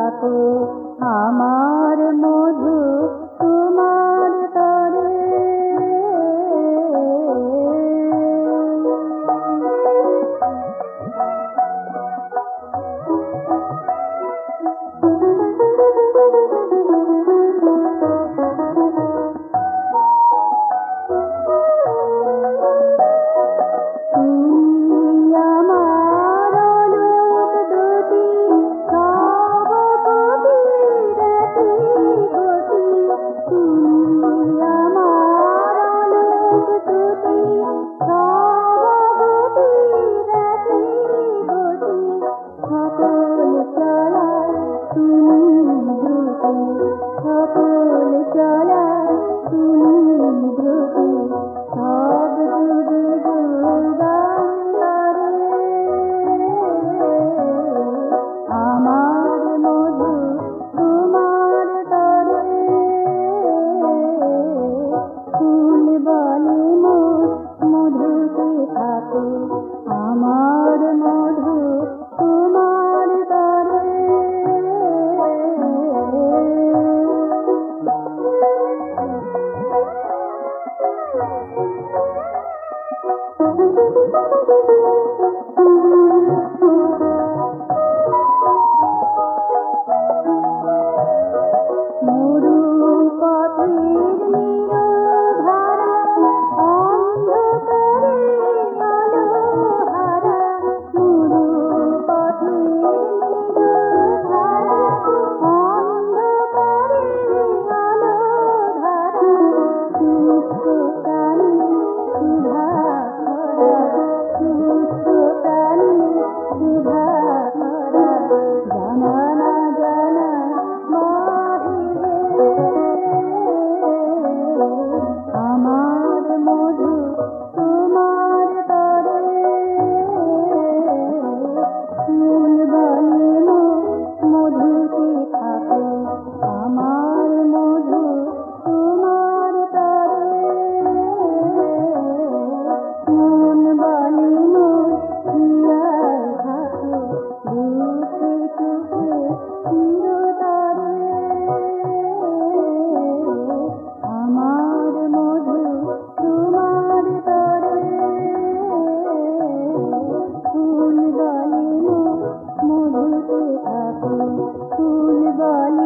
থাকো আমার মধু তোমার তরে। আমার মধু তোমার তরে। মরু পথের নীরধারা অন্ধকারে আলো হারা, মরু পথের নীরধারা অন্ধকারে আলো ধারা, সুস্থ প্রাণী সুধা ভরা, সুস্থ প্রাণী সুধা ভরা, জানা না জানা আমার মধু তোমার তরে। ফুল বলে মধুতে থাকো আমার মধু তোমার তরে। মন বলে হিয়ায় থাকো দুঃখে সুখে চিরতরে। আমার মধু তোমার তরে। ফুল বলে মধুতে থাকো, ফুল বলে